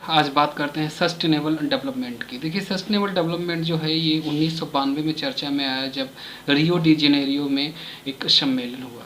आज बात करते हैं सस्टेनेबल डेवलपमेंट की। देखिए सस्टेनेबल डेवलपमेंट जो है ये 1992 में चर्चा में आया जब रियो डी जेनेरियो में एक सम्मेलन हुआ।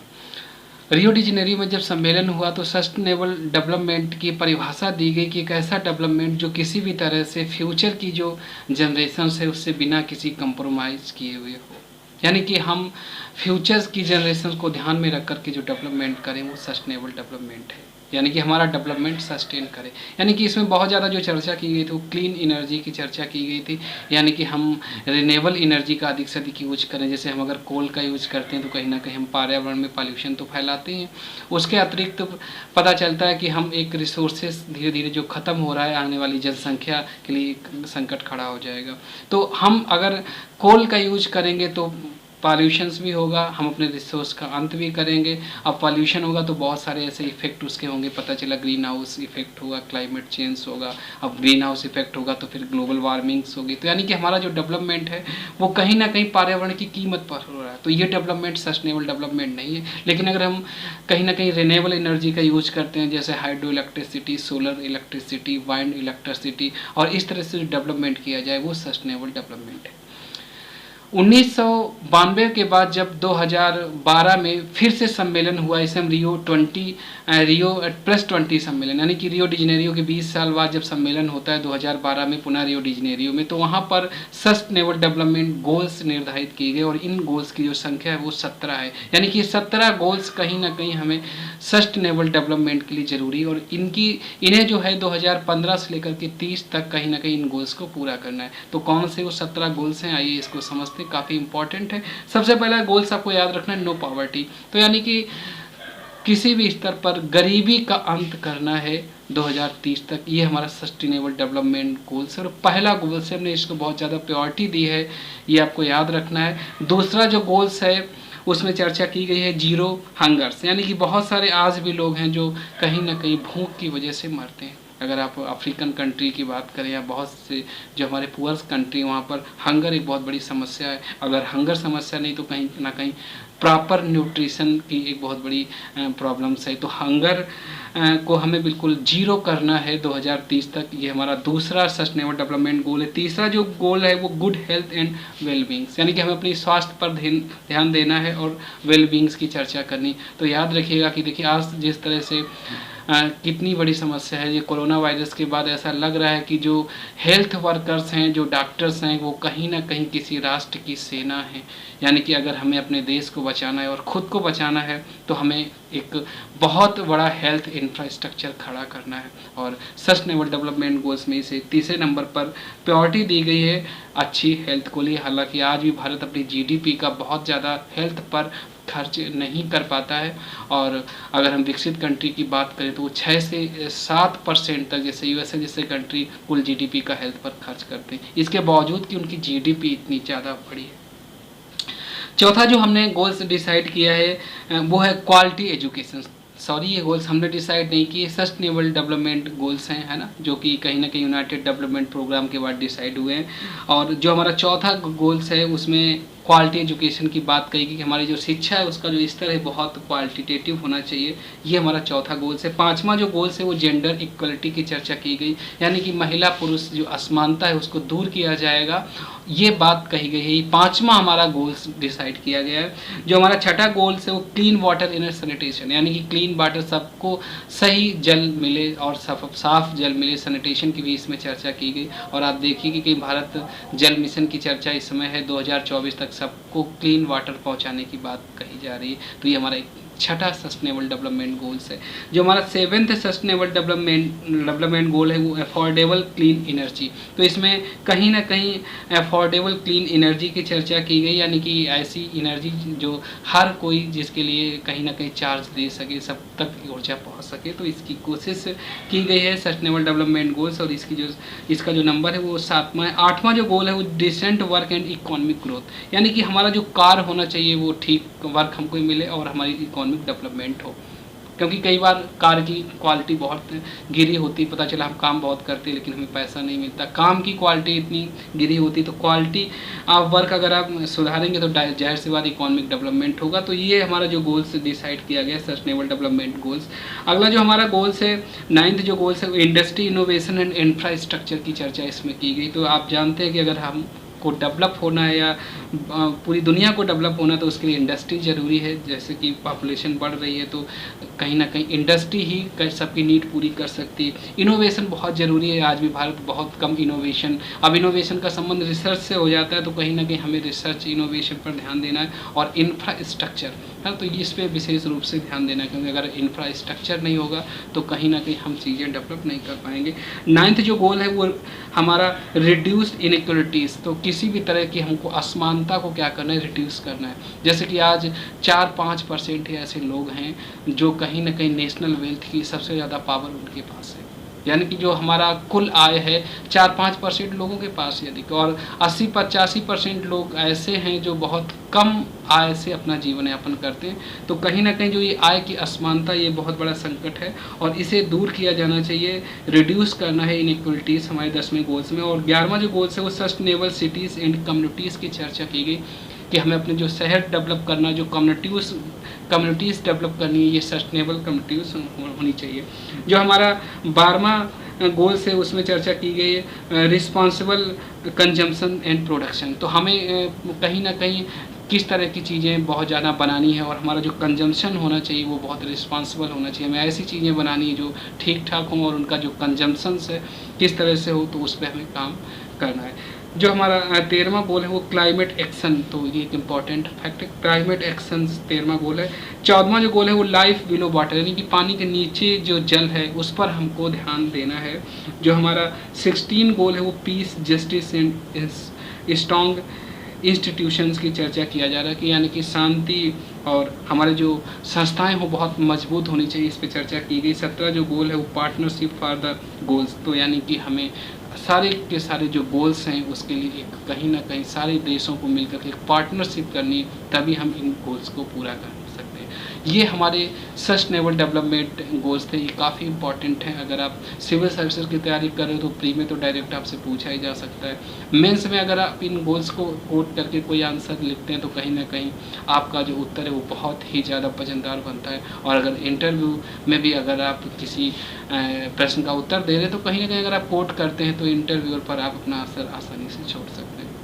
रियो डी जेनेरियो में जब सम्मेलन हुआ तो सस्टेनेबल डेवलपमेंट की परिभाषा दी गई कि एक ऐसा डेवलपमेंट जो किसी भी तरह से फ्यूचर की जो जनरेशन है उससे बिना किसी कंप्रोमाइज़ किए हुए हो, यानी कि हम फ्यूचर्स की जनरेशन को ध्यान में रख कर के जो डेवलपमेंट करें वो सस्टेनेबल डेवलपमेंट है, यानी कि हमारा डेवलपमेंट सस्टेन करे। यानी कि इसमें बहुत ज़्यादा जो चर्चा की गई थी वो क्लीन एनर्जी की चर्चा की गई थी, यानी कि हम रिन्यूएबल एनर्जी का अधिक से अधिक यूज करें। जैसे हम अगर कोल का यूज करते हैं तो कहीं ना कहीं हम पर्यावरण में पॉल्यूशन तो फैलाते हैं। उसके अतिरिक्त पता चलता है कि हम एक रिसोर्सेज धीरे धीरे जो ख़त्म हो रहा है, आने वाली जनसंख्या के लिए एक संकट खड़ा हो जाएगा। तो हम अगर कोल का यूज करेंगे तो पॉल्यूशंस भी होगा, हम अपने रिसोर्स का अंत भी करेंगे। अब पॉल्यूशन होगा तो बहुत सारे ऐसे इफेक्ट उसके होंगे, पता चला ग्रीन हाउस इफेक्ट होगा, क्लाइमेट चेंज होगा। अब ग्रीन हाउस इफेक्ट होगा तो फिर ग्लोबल वार्मिंग्स होगी। तो यानी कि हमारा जो डेवलपमेंट है वो कहीं ना कहीं पर्यावरण की कीमत पर हो रहा है। तो ये डेवलपमेंट सस्टेनेबल डेवलपमेंट नहीं है। लेकिन अगर हम कहीं ना कहीं रिन्यूएबल एनर्जी का यूज करते हैं, जैसे hydro electricity, solar electricity, wind electricity, और इस तरह से जो डेवलपमेंट किया जाए वो सस्टेनेबल डेवलपमेंट है। 1992 के बाद जब 2012 में फिर से सम्मेलन हुआ, इसे हम रियो +20 सम्मेलन, यानी कि रियो डी जेनेरियो के 20 साल बाद जब सम्मेलन होता है 2012 में पुनः रियो डी जेनेरियो में, तो वहाँ पर सस्टेनेबल डेवलपमेंट गोल्स निर्धारित किए गए और इन गोल्स की जो संख्या है वो 17 है। यानी कि 17 गोल्स कहीं ना कहीं हमें सस्टेनेबल डेवलपमेंट के लिए ज़रूरी, और इन्हें जो है 2015 से लेकर के 30 तक कहीं ना कहीं इन गोल्स को पूरा करना है। तो कौन से वो 17 गोल्स हैं, आइए इसको समझते, काफ़ी इंपॉर्टेंट है। सबसे पहला गोल्स आपको याद रखना है नो पॉवर्टी। तो यानी कि किसी भी स्तर पर गरीबी का अंत करना है 2030 तक, ये हमारा सस्टेनेबल डेवलपमेंट गोल्स है। और पहला गोल से हमने इसको बहुत ज़्यादा प्रायोरिटी दी है, ये आपको याद रखना है। दूसरा जो गोल्स है उसमें चर्चा की गई है जीरो हंगर्स, यानी कि बहुत सारे आज भी लोग हैं जो कहीं ना कहीं भूख की वजह से मरते हैं। अगर आप अफ्रीकन कंट्री की बात करें या बहुत से जो हमारे पुअर्स कंट्री, वहाँ पर हंगर एक बहुत बड़ी समस्या है। अगर हंगर समस्या नहीं तो कहीं ना कहीं प्रॉपर न्यूट्रिशन की एक बहुत बड़ी प्रॉब्लम्स है। तो हंगर को हमें बिल्कुल जीरो करना है 2030 तक, ये हमारा दूसरा सस्टेनेबल डेवलपमेंट गोल है। तीसरा जो गोल है वो गुड हेल्थ एंड वेलबींग्स, यानी कि हमें अपनी स्वास्थ्य पर ध्यान देना है और वेलबींग्स की चर्चा करनी। तो याद रखिएगा कि देखिए आज जिस तरह से कितनी बड़ी समस्या है, ये कोरोना वायरस के बाद ऐसा लग रहा है कि जो हेल्थ वर्कर्स हैं, जो डॉक्टर्स हैं, वो कहीं ना कहीं किसी राष्ट्र की सेना है। यानी कि अगर हमें अपने देश को बचाना है और ख़ुद को बचाना है तो हमें एक बहुत बड़ा हेल्थ इंफ्रास्ट्रक्चर खड़ा करना है। और सस्टेनेबल डेवलपमेंट गोल्स में इसे तीसरे नंबर पर प्रायोरिटी दी गई है अच्छी हेल्थ को लिए। हालांकि आज भी भारत अपनी जीडीपी का बहुत ज़्यादा हेल्थ पर खर्च नहीं कर पाता है, और अगर हम विकसित कंट्री की बात करें तो वो 6 से 7% तक, जैसे यूएसए जैसे कंट्री कुल जीडीपी का हेल्थ पर खर्च करते हैं, इसके बावजूद कि उनकी जीडीपी इतनी ज़्यादा बड़ी है। चौथा जो हमने गोल्स डिसाइड किया है वो है क्वालिटी एजुकेशन। सॉरी, ये गोल्स हमने डिसाइड नहीं किए, सस्टेनेबल डेवलपमेंट गोल्स हैं, है ना, जो कि कहीं ना कहीं यूनाइटेड डेवलपमेंट प्रोग्राम के बाद डिसाइड हुए हैं। और जो हमारा चौथा गोल्स है उसमें क्वालिटी एजुकेशन की बात कही कि हमारी जो शिक्षा है उसका जो स्तर है बहुत क्वालिटेटिव होना चाहिए, ये हमारा चौथा गोल्स है। पांचवा जो गोल्स है वो जेंडर इक्वलिटी की चर्चा की गई, यानी कि महिला पुरुष जो असमानता है उसको दूर किया जाएगा, ये बात कही गई है। ये पांचवा हमारा गोल्स डिसाइड किया गया है। जो हमारा छठा गोल्स है वो क्लीन वाटर इन सैनिटेशन, यानी कि क्लीन वाटर, सबको सही जल मिले और साफ जल मिले, सैनिटेशन की भी इसमें चर्चा की गई। और आप देखिए कि भारत जल मिशन की चर्चा इस समय है 2024 तक सबको क्लीन वाटर पहुंचाने की बात कही जा रही है। तो ये हमारा एक छठा सस्टेनेबल डेवलपमेंट गोल्स है। जो हमारा 7th सस्टेनेबल डेवलपमेंट गोल है वो अफोर्डेबल क्लीन एनर्जी। तो इसमें कहीं ना कहीं अफोर्डेबल क्लीन एनर्जी की चर्चा की गई, यानी कि ऐसी एनर्जी जो हर कोई जिसके लिए कहीं ना कहीं चार्ज दे सके, सब तक ऊर्जा पहुंच सके। तो इसकी कोशिश की गई है सस्टेनेबल डेवलपमेंट गोल्स, और इसका जो नंबर है वो 7वां है। 8वां जो गोल है वो decent work and economic growth, यानी कि हमारा जो कार्य होना चाहिए वो ठीक वर्क हमको मिले और हमारी इकोनॉमिक डेवलपमेंट हो। क्योंकि कई बार कार की क्वालिटी बहुत गिरी होती, पता चला हम काम बहुत करते लेकिन हमें पैसा नहीं मिलता, काम की क्वालिटी इतनी गिरी होती। तो क्वालिटी ऑफ वर्क अगर आप सुधारेंगे तो जाहिर सी बात इकोनॉमिक डेवलपमेंट होगा। तो ये हमारा जो गोल्स डिसाइड किया गया सस्टेनेबल डेवलपमेंट गोल्स। अगला जो हमारा गोल्स है 9th जो गोल्स है इंडस्ट्री इनोवेशन एंड इंफ्रास्ट्रक्चर की चर्चा इसमें की गई। तो आप जानते हैं कि अगर हम को डेवलप होना है या पूरी दुनिया को डेवलप होना है तो उसके लिए इंडस्ट्री ज़रूरी है। जैसे कि पॉपुलेशन बढ़ रही है तो कहीं ना कहीं इंडस्ट्री ही सबकी नीड पूरी कर सकती है। इनोवेशन बहुत ज़रूरी है। आज भी भारत बहुत कम इनोवेशन, अब इनोवेशन का संबंध रिसर्च से हो जाता है तो कहीं ना कहीं हमें रिसर्च इनोवेशन पर ध्यान देना है। और इंफ्रास्ट्रक्चर है तो इस पर विशेष रूप से ध्यान देना है, क्योंकि अगर इंफ्रास्ट्रक्चर नहीं होगा तो कहीं ना कहीं हम चीज़ें डेवलप नहीं कर पाएंगे। 9th जो गोल है वो हमारा रिड्यूस्ड इनइक्वलिटीज़। तो किसी भी तरह की हमको असमानता को क्या करना है, रिड्यूस करना है। जैसे कि आज 4-5% ही ऐसे लोग हैं जो कहीं ना कहीं नेशनल वेल्थ की सबसे ज़्यादा पावर उनके पास है, यानी कि जो हमारा कुल आय है 4-5% लोगों के पास है अधिक, और 80-85% लोग ऐसे हैं जो बहुत कम आय से अपना जीवन यापन करते हैं। तो कहीं ना कहीं जो ये आय की असमानता ये बहुत बड़ा संकट है और इसे दूर किया जाना चाहिए, रिड्यूस करना है इनइक्वलिटीज़ हमारे 10वें गोल्स में। और 11वां जो गोल्स है वो सस्टेनेबल सिटीज़ एंड कम्युनिटीज़ की चर्चा की गई कि हमें अपने जो शहर डेवलप करना, जो कम्युनिटीज़ डेवलप करनी है, ये सस्टेनेबल कम्युनिटीज़ होनी चाहिए। जो हमारा 12वां गोल्स है उसमें चर्चा की गई है रिस्पॉन्सिबल कंजम्पशन एंड प्रोडक्शन। तो हमें कहीं ना कहीं किस तरह की चीज़ें बहुत ज़्यादा बनानी है और हमारा जो कंजम्पशन होना चाहिए वो बहुत रिस्पॉन्सिबल होना चाहिए। हमें ऐसी चीज़ें बनानी है जो ठीक ठाक हों और उनका जो कंजम्पशंस है किस तरह से हो, तो उस पर हमें काम करना है। जो हमारा 13वां गोल है वो क्लाइमेट एक्शन। तो ये एक इम्पॉर्टेंट फैक्ट है, क्लाइमेट एक्शन 13वां गोल है। 14वां जो गोल है वो लाइफ बिलो वाटर, यानी कि पानी के नीचे जो जल है उस पर हमको ध्यान देना है। जो हमारा 16 गोल है वो peace, justice and strong institutions की चर्चा किया जा रहा है कि यानी कि शांति और हमारे जो संस्थाएं हो बहुत मजबूत होनी चाहिए, इस पर चर्चा की गई। 17 जो गोल है वो पार्टनरशिप फॉर द गोल्स। तो यानी कि हमें सारे के सारे जो गोल्स हैं उसके लिए एक कहीं ना कहीं सारे देशों को मिलकर के एक पार्टनरशिप करनी, तभी हम इन गोल्स को पूरा कर सकते हैं। ये हमारे सस्टेनेबल डेवलपमेंट गोल्स थे, ये काफ़ी इंपॉर्टेंट हैं। अगर आप सिविल सर्विसेज की तैयारी कर रहे हो तो प्री में तो डायरेक्ट आपसे पूछा ही जा सकता है। मेंस में अगर आप इन गोल्स को कोट करके कोई आंसर लिखते हैं तो कहीं ना कहीं आपका जो उत्तर है वो बहुत ही ज़्यादा वजनदार बनता है। और अगर इंटरव्यू में भी अगर आप किसी प्रश्न का उत्तर दे रहे हैं तो कहीं ना कहीं अगर आप कोट करते हैं तो इंटरव्यूअर पर आप अपना आंसर आसानी से छोड़ सकते हैं।